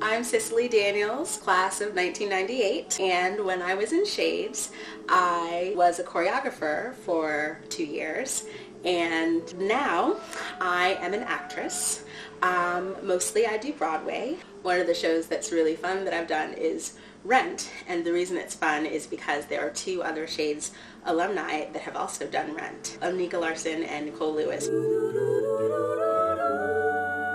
I'm Cicily Daniels, class of 1998, and when I was in Shades, I was a choreographer for 2 years, and now I am an actress. Mostly I do Broadway. One of the shows that's really fun that I've done is Rent, and the reason it's fun is because there are 2 other Shades alumni that have also done Rent, Anika Larson and Nicole Lewis.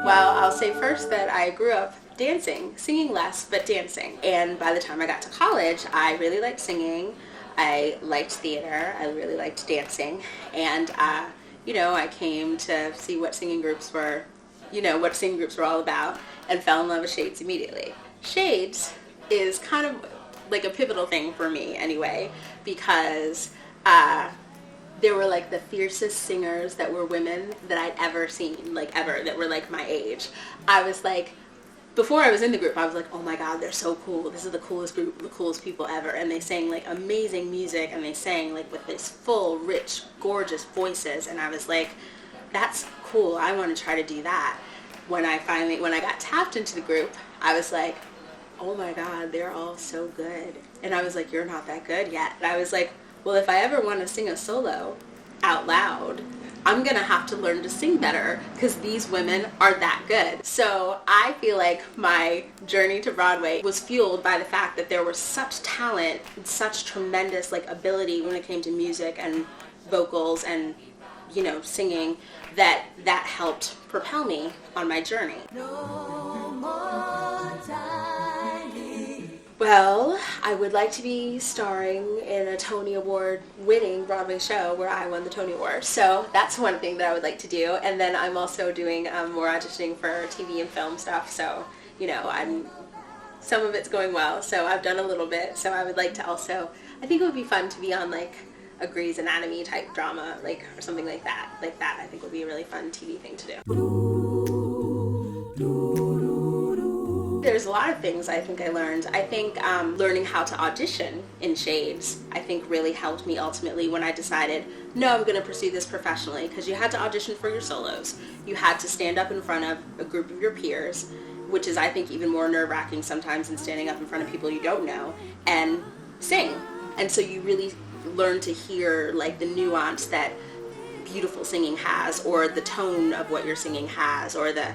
Well, I'll say first that I grew up dancing, singing less, but dancing. And by the time I got to college, I really liked singing, I liked theater, I really liked dancing, and I came to see what singing groups were, all about, and fell in love with Shades immediately. Shades is kind of like a pivotal thing for me anyway, because there were like the fiercest singers that were women that I'd ever seen, that were like my age. I was like, before I was in the group, I was like, oh my god, they're so cool. This is the coolest group, the coolest people ever. And they sang like amazing music, and they sang like with this full, rich, gorgeous voices. And I was like, that's cool. I want to try to do that. When I got tapped into the group, I was like, oh my god, they're all so good. And I was like, you're not that good yet. And I was like, well, if I ever want to sing a solo out loud, I'm gonna have to learn to sing better because these women are that good. So I feel like my journey to Broadway was fueled by the fact that there was such talent, such tremendous ability when it came to music and vocals and singing, that helped propel me on my journey. No more time. Well, I would like to be starring in a Tony Award winning Broadway show where I won the Tony Award. So that's one thing that I would like to do. And then I'm also doing more auditioning for TV and film stuff. So, some of it's going well. So I've done a little bit. So I would like to also, I think it would be fun to be on a Grey's Anatomy type drama, or something like that. I think would be a really fun TV thing to do. There's a lot of things I think I learned. I think learning how to audition in Shades, I think really helped me ultimately when I decided, no, I'm going to pursue this professionally, because you had to audition for your solos. You had to stand up in front of a group of your peers, which is, I think, even more nerve-wracking sometimes than standing up in front of people you don't know, and sing. And so you really learn to hear the nuance that beautiful singing has, or the tone of what you're singing has, or the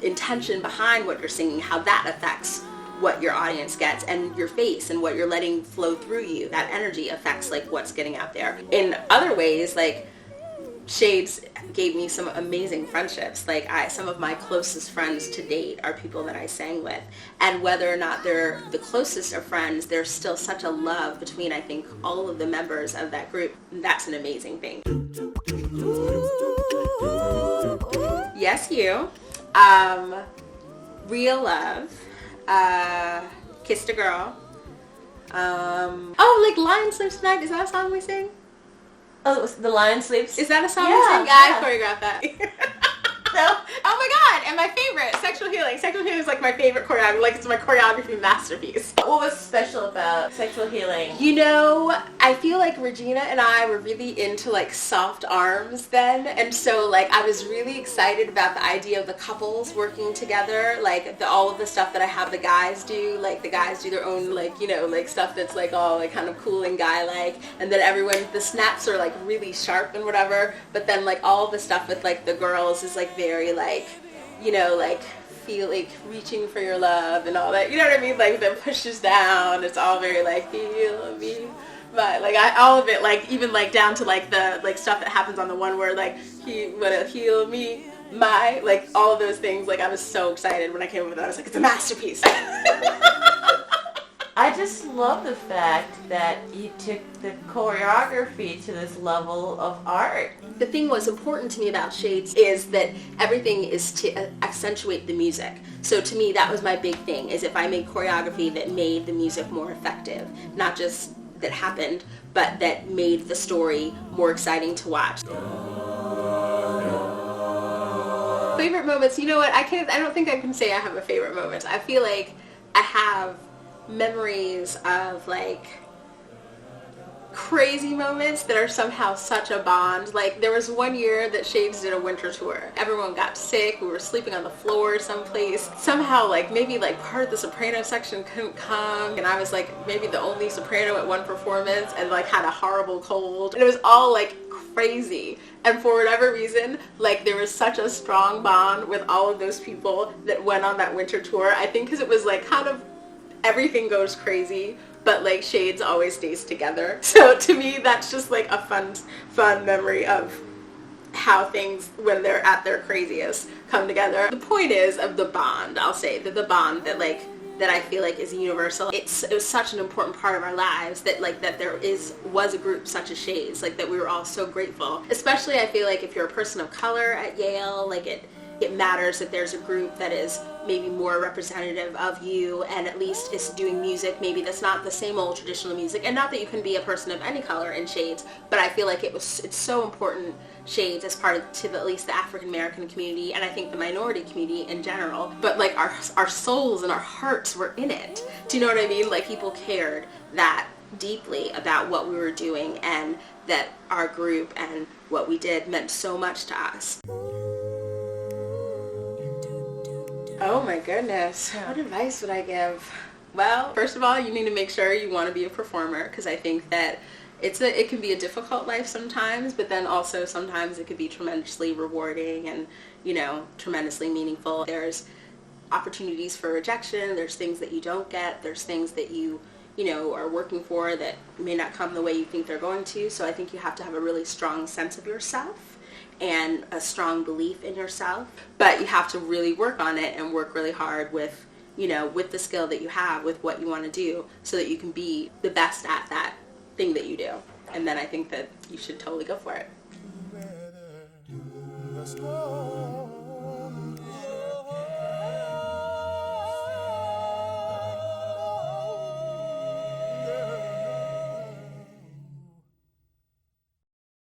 intention behind what you're singing, how that affects what your audience gets, and your face and what you're letting flow through you. That energy affects what's getting out there. In other ways, Shades gave me some amazing friendships. Some of my closest friends to date are people that I sang with, and whether or not they're the closest of friends, there's still such a love between, I think, all of the members of that group. That's an amazing thing. Yes, you. Real Love, Kissed a Girl, Lion Sleeps Tonight, is that a song we sing? Oh, it was The Lion Sleeps? Is that a song we Yeah, sing? Yeah, I choreographed that. No? Oh my god, and my favorite, Sexual Healing. Sexual Healing is my favorite choreography, it's my choreography masterpiece. What was special about Sexual Healing? I feel like Regina and I were really into soft arms then, and so I was really excited about the idea of the couples working together, all of the stuff that I have the guys do, the guys do their own stuff that's all kind of cool and guy-like, and then the snaps are really sharp and whatever, but then all the stuff with the girls is very feel reaching for your love and all that, you know what I mean, the pushes down, it's all very feel me, but all of it, even down to the stuff that happens on the one word, he would heal me, my, all of those things, I was so excited when I came up with it. I was like, it's a masterpiece. I just love the fact that you took the choreography to this level of art. The thing what's important to me about Shades is that everything is to accentuate the music. So to me, that was my big thing, is if I made choreography that made the music more effective, not just that happened, but that made the story more exciting to watch. Favorite moments, you know what, I don't think I can say I have a favorite moment. I feel like I have memories of crazy moments that are somehow such a bond. Like there was one year that Shades did a winter tour. Everyone got sick. We were sleeping on the floor someplace. Somehow like maybe like part of the soprano section couldn't come, and I was like maybe the only soprano at one performance and like had a horrible cold. And it was all like crazy. And for whatever reason, like there was such a strong bond with all of those people that went on that winter tour. I think because it was like kind of everything goes crazy, but like Shades always stays together. So to me, that's just like a fun memory of how things, when they're at their craziest, come together. The point is of the bond, I'll say that the bond that like that I feel like is universal. It was such an important part of our lives that like that there was a group such as Shades, like that we were all so grateful. Especially I feel like if you're a person of color at Yale, like it matters that there's a group that is maybe more representative of you and at least is doing music maybe that's not the same old traditional music. And not that you can be a person of any color in Shades, but I feel like it's so important, Shades, as part of to at least the African American community, and I think the minority community in general. But like our souls and our hearts were in it. Do you know what I mean? Like people cared that deeply about what we were doing, and that our group and what we did meant so much to us. Oh my goodness. What advice would I give? Well, first of all, you need to make sure you want to be a performer, because I think that it can be a difficult life sometimes, but then also sometimes it could be tremendously rewarding and, you know, tremendously meaningful. There's opportunities for rejection, there's things that you don't get, there's things that you know, are working for that may not come the way you think they're going to. So I think you have to have a really strong sense of yourself and a strong belief in yourself, but you have to really work on it and work really hard with, you know, with the skill that you have, with what you want to do, so that you can be the best at that thing that you do. And then I think that you should totally go for it.